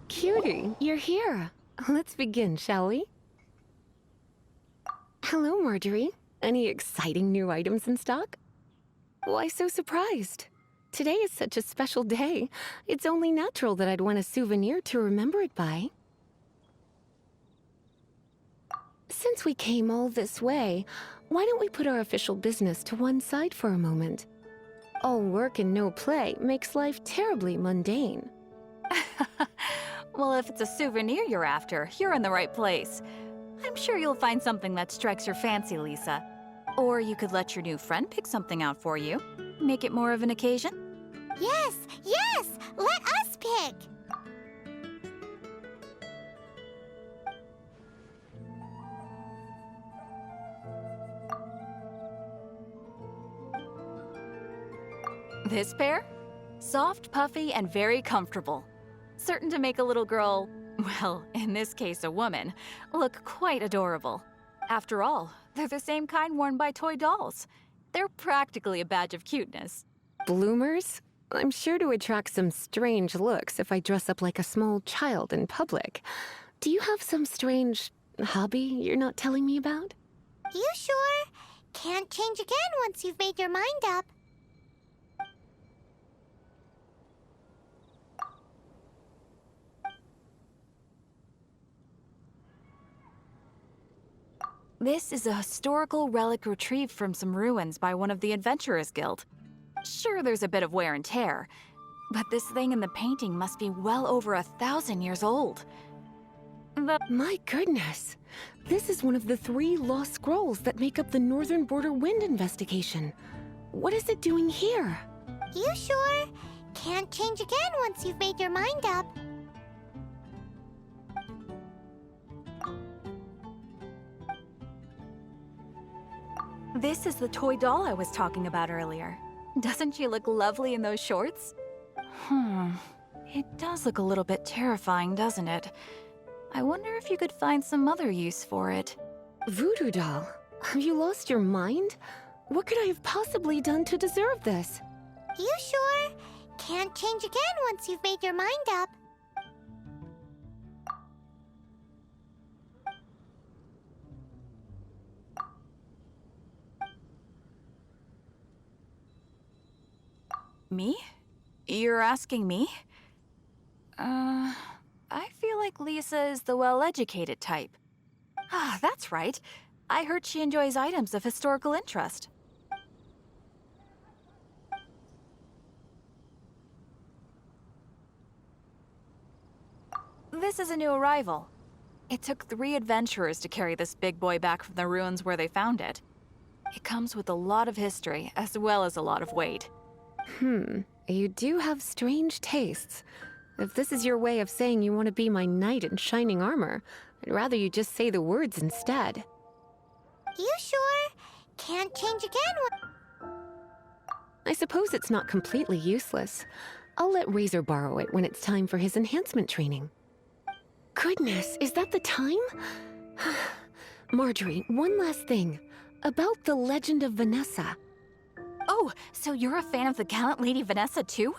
Cutie, you're here. Let's begin, shall we? Hello, Marjorie. Any exciting new items in stock? Why so surprised? Today is such a special day. It's only natural that I'd want a souvenir to remember it by. Since we came all this way, why don't we put our official business to one side for a moment? All work and no play makes life terribly mundane. Well, if it's a souvenir you're after, you're in the right place. I'm sure you'll find something that strikes your fancy, Lisa. Or you could let your new friend pick something out for you. Make it more of an occasion. Yes, yes! Let us pick! This pair? Soft, puffy, and very comfortable. Certain to make a little girl, well, in this case a woman, look quite adorable. After all, they're the same kind worn by toy dolls. They're practically a badge of cuteness. Bloomers? I'm sure to attract some strange looks if I dress up like a small child in public. Do you have some strange hobby you're not telling me about? You sure? Can't change again once you've made your mind up. This is a historical relic retrieved from some ruins by one of the Adventurers Guild. Sure, there's a bit of wear and tear, but this thing in the painting must be well over 1,000 years old. My goodness! This is one of the 3 lost scrolls that make up the Northern Border Wind investigation. What is it doing here? You sure? Can't change again once you've made your mind up. This is the toy doll I was talking about earlier. Doesn't she look lovely in those shorts? It does look a little bit terrifying, doesn't it? I wonder if you could find some other use for it. Voodoo doll? Have you lost your mind? What could I have possibly done to deserve this? You sure? Can't change again once you've made your mind up. Me? You're asking me? I feel like Lisa is the well-educated type. Ah, that's right. I heard she enjoys items of historical interest. This is a new arrival. It took 3 adventurers to carry this big boy back from the ruins where they found it. It comes with a lot of history, as well as a lot of weight. You do have strange tastes. If this is your way of saying you want to be my knight in shining armor, I'd rather you just say the words instead. You sure? Can't change again. I suppose it's not completely useless. I'll let Razor borrow it when it's time for his enhancement training. Goodness, is that the time? Marjorie, one last thing. About the legend of Vanessa. Oh, so you're a fan of the gallant Lady Vanessa too?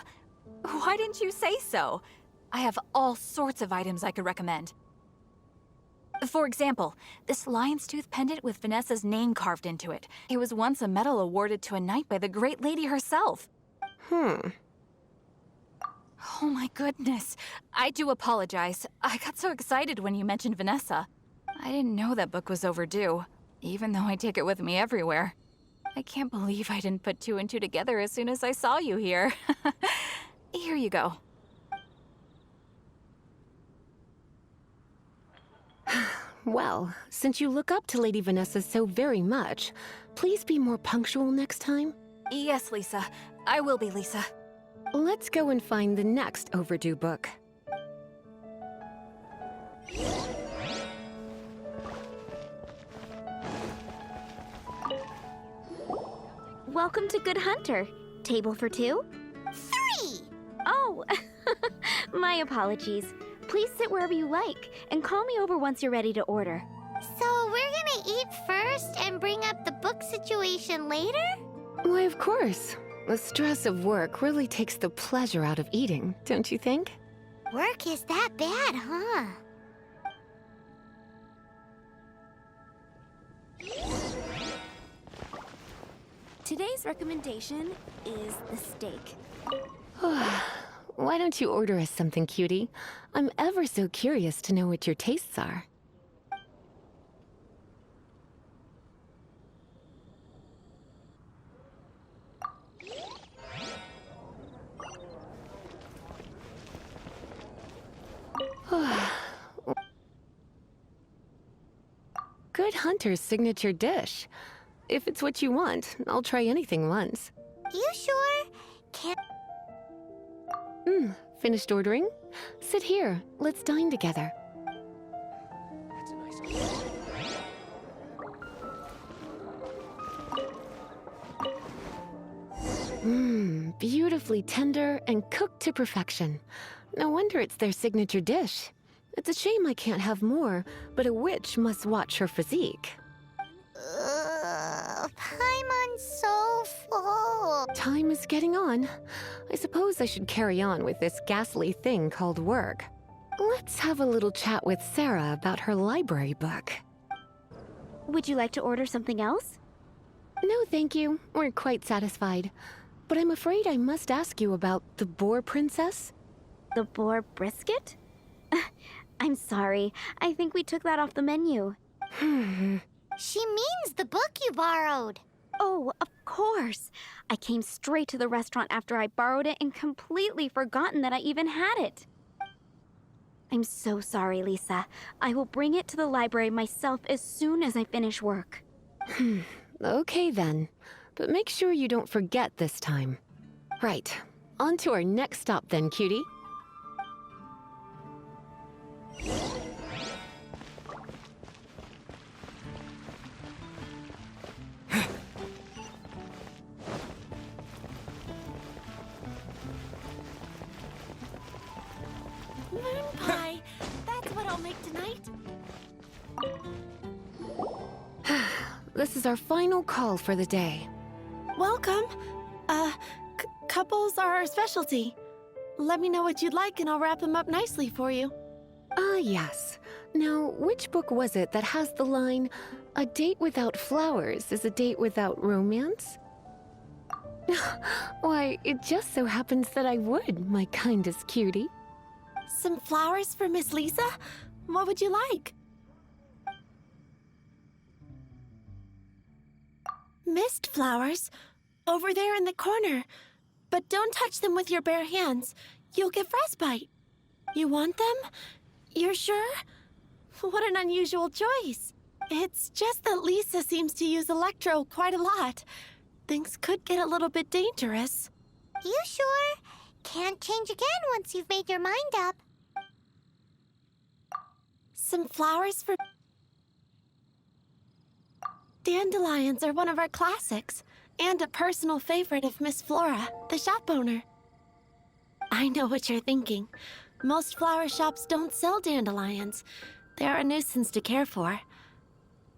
Why didn't you say so? I have all sorts of items I could recommend. For example, this lion's tooth pendant with Vanessa's name carved into it. It was once a medal awarded to a knight by the great lady herself. Oh my goodness. I do apologize. I got so excited when you mentioned Vanessa. I didn't know that book was overdue, even though I take it with me everywhere. I can't believe I didn't put 2 and 2 together as soon as I saw you here. Here you go. Well, since you look up to Lady Vanessa so very much, please be more punctual next time. Yes, Lisa. I will be, Lisa. Let's go and find the next overdue book. Welcome to Good Hunter. Table for two? 3! Oh, my apologies. Please sit wherever you like, and call me over once you're ready to order. So we're gonna eat first and bring up the book situation later? Why, of course. The stress of work really takes the pleasure out of eating, don't you think? Work is that bad, huh? Today's recommendation is the steak. Why don't you order us something, cutie? I'm ever so curious to know what your tastes are. Good Hunter's signature dish. If it's what you want, I'll try anything once. You sure? Can't... Finished ordering? Sit here. Let's dine together. Beautifully tender and cooked to perfection. No wonder it's their signature dish. It's a shame I can't have more, but a witch must watch her physique. Paimon's so full. Time is getting on. I suppose I should carry on with this ghastly thing called work. Let's have a little chat with Sarah about her library book. Would you like to order something else? No, thank you. We're quite satisfied. But I'm afraid I must ask you about the Boar Princess. The boar brisket? I'm sorry. I think we took that off the menu. She means the book you borrowed. Oh, of course. I came straight to the restaurant after I borrowed it and completely forgotten that I even had it. I'm so sorry, Lisa. I will bring it to the library myself as soon as I finish work. Okay then. But make sure you don't forget this time. Right. On to our next stop then, cutie. Moon pie. That's what I'll make tonight. This is our final call for the day. Welcome. Couples are our specialty. Let me know what you'd like and I'll wrap them up nicely for you. Ah, yes. Now, which book was it that has the line, "A date without flowers is a date without romance"? Why, it just so happens that I would, my kindest cutie. Some flowers for Miss Lisa? What would you like? Mist flowers? Over there in the corner. But don't touch them with your bare hands. You'll get frostbite. You want them? You're sure? What an unusual choice. It's just that Lisa seems to use Electro quite a lot. Things could get a little bit dangerous. You sure? Can't change again once you've made your mind up. Some flowers for... Dandelions are one of our classics, and a personal favorite of Miss Flora, the shop owner. I know what you're thinking. Most flower shops don't sell dandelions. They're a nuisance to care for.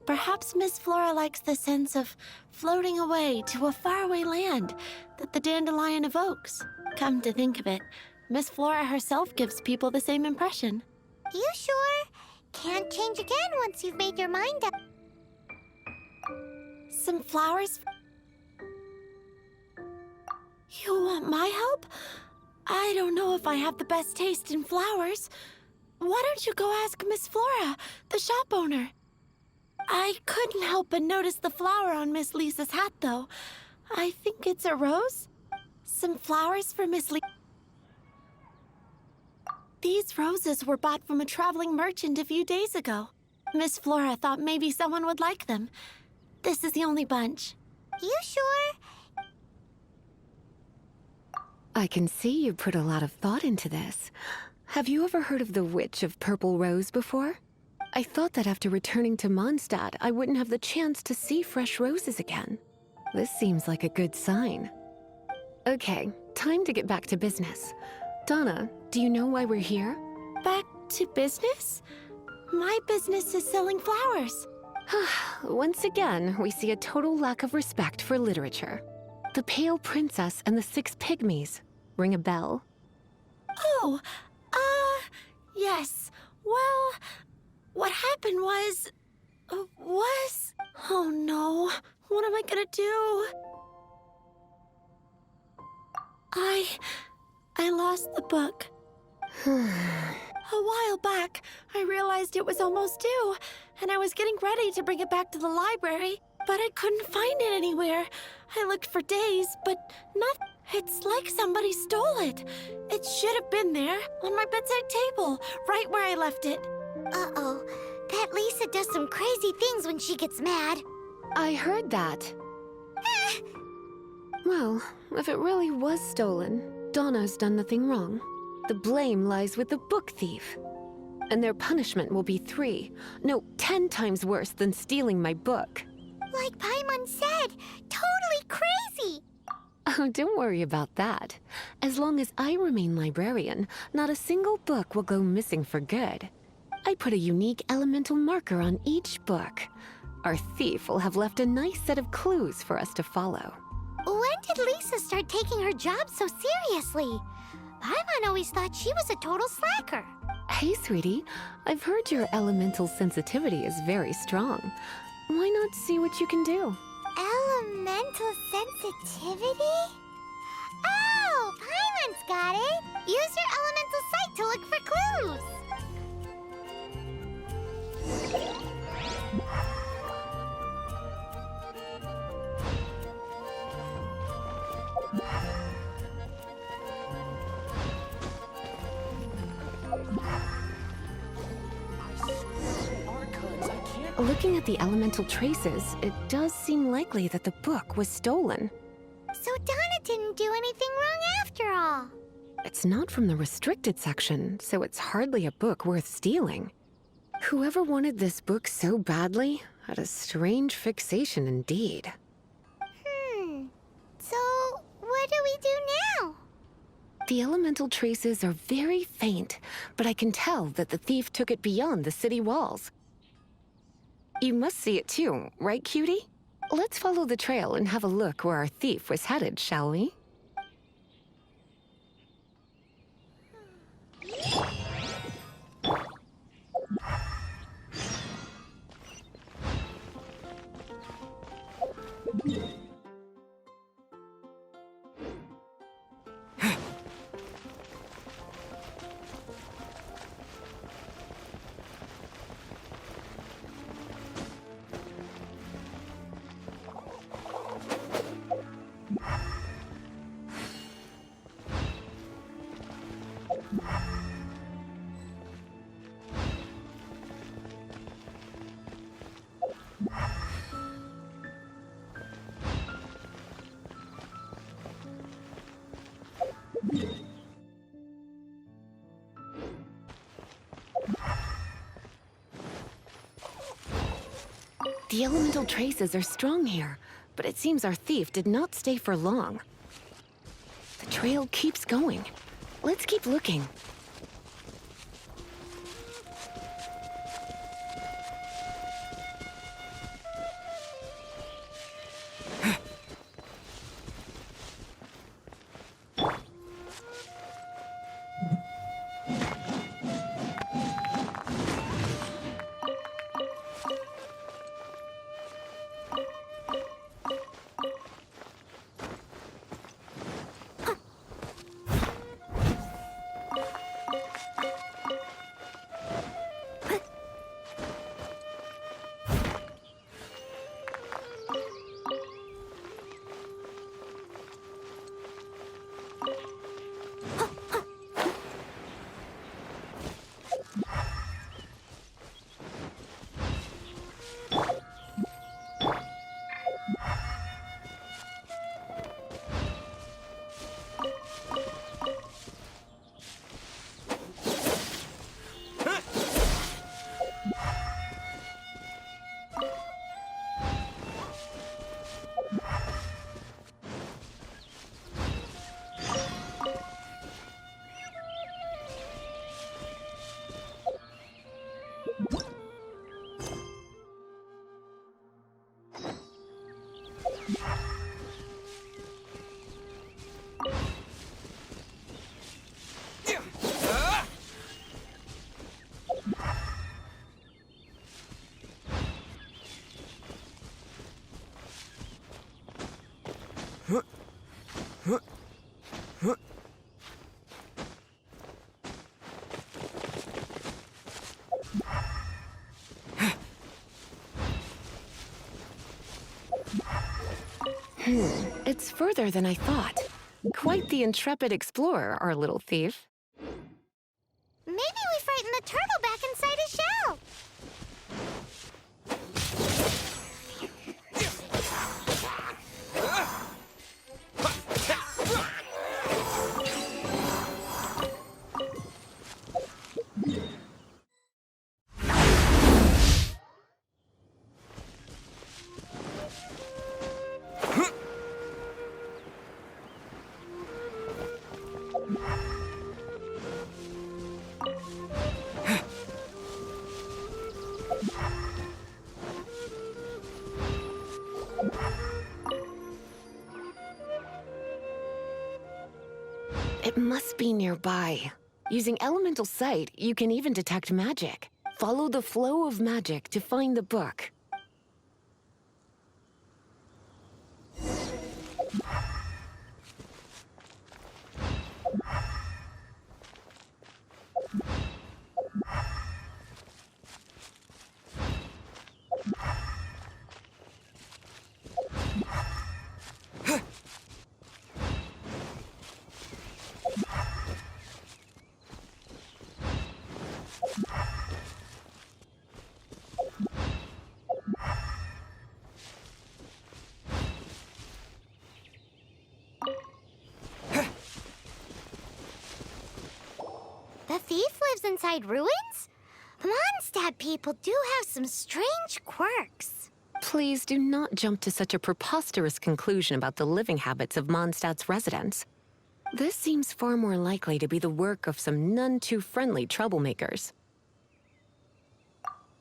Perhaps Miss Flora likes the sense of floating away to a faraway land that the dandelion evokes. Come to think of it, Miss Flora herself gives people the same impression. You sure? Can't change again once you've made your mind up. Some flowers... You want my help? I don't know if I have the best taste in flowers. Why don't you go ask Miss Flora, the shop owner? I couldn't help but notice the flower on Miss Lisa's hat, though. I think it's a rose? Some flowers for Miss Lisa. These roses were bought from a traveling merchant a few days ago. Miss Flora thought maybe someone would like them. This is the only bunch. You sure? I can see you put a lot of thought into this. Have you ever heard of the Witch of Purple Rose before? I thought that after returning to Mondstadt, I wouldn't have the chance to see fresh roses again. This seems like a good sign. Okay, time to get back to business. Donna, do you know why we're here? Back to business? My business is selling flowers. Once again, we see a total lack of respect for literature. The Pale Princess and the Six Pygmies. Ring a bell? Oh, yes. Well, what happened was... Oh no, what am I gonna do? I lost the book. A while back, I realized it was almost due, and I was getting ready to bring it back to the library, but I couldn't find it anywhere. I looked for days, but nothing. It's like somebody stole it. It should have been there, on my bedside table, right where I left it. Uh-oh. That Lisa does some crazy things when she gets mad. I heard that. Well, if it really was stolen, Donna's done nothing wrong. The blame lies with the book thief. And their punishment will be 10 times worse than stealing my book. Like Paimon said, totally crazy. Oh, don't worry about that. As long as I remain librarian, not a single book will go missing for good. I put a unique elemental marker on each book. Our thief will have left a nice set of clues for us to follow. When did Lisa start taking her job so seriously? Paimon always thought she was a total slacker. Hey, sweetie. I've heard your elemental sensitivity is very strong. Why not see what you can do? Elemental sensitivity? Oh, Paimon's got it. Use your elemental sight to look for clues. Looking at the elemental traces, it does seem likely that the book was stolen. So Donna didn't do anything wrong after all. It's not from the restricted section, so it's hardly a book worth stealing. Whoever wanted this book so badly had a strange fixation indeed. So what do we do now? The elemental traces are very faint, but I can tell that the thief took it beyond the city walls. You must see it too, right, cutie? Let's follow the trail and have a look where our thief was headed, shall we? The elemental traces are strong here, but it seems our thief did not stay for long. The trail keeps going. Let's keep looking. It's further than I thought. Quite the intrepid explorer, our little thief. Maybe we frightened the turtle back inside his shell. It must be nearby. Using elemental sight, you can even detect magic. Follow the flow of magic to find the book. The thief lives inside ruins? The Mondstadt people do have some strange quirks. Please do not jump to such a preposterous conclusion about the living habits of Mondstadt's residents. This seems far more likely to be the work of some none-too-friendly troublemakers.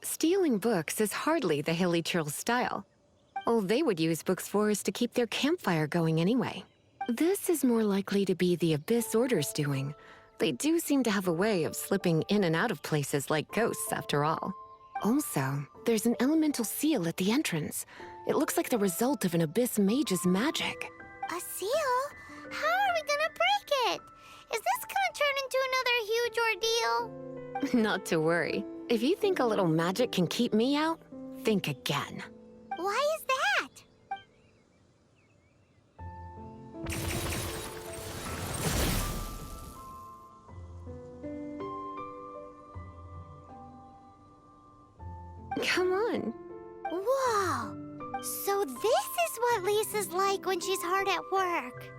Stealing books is hardly the Hilly Churl's style. All they would use books for is to keep their campfire going anyway. This is more likely to be the Abyss Order's doing. They do seem to have a way of slipping in and out of places like ghosts, after all. Also, there's an elemental seal at the entrance. It looks like the result of an Abyss mage's magic. A seal? How are we gonna break it? Is this gonna turn into another huge ordeal? Not to worry. If you think a little magic can keep me out, think again. Why is that? Come on. Whoa! So this is what Lisa's like when she's hard at work.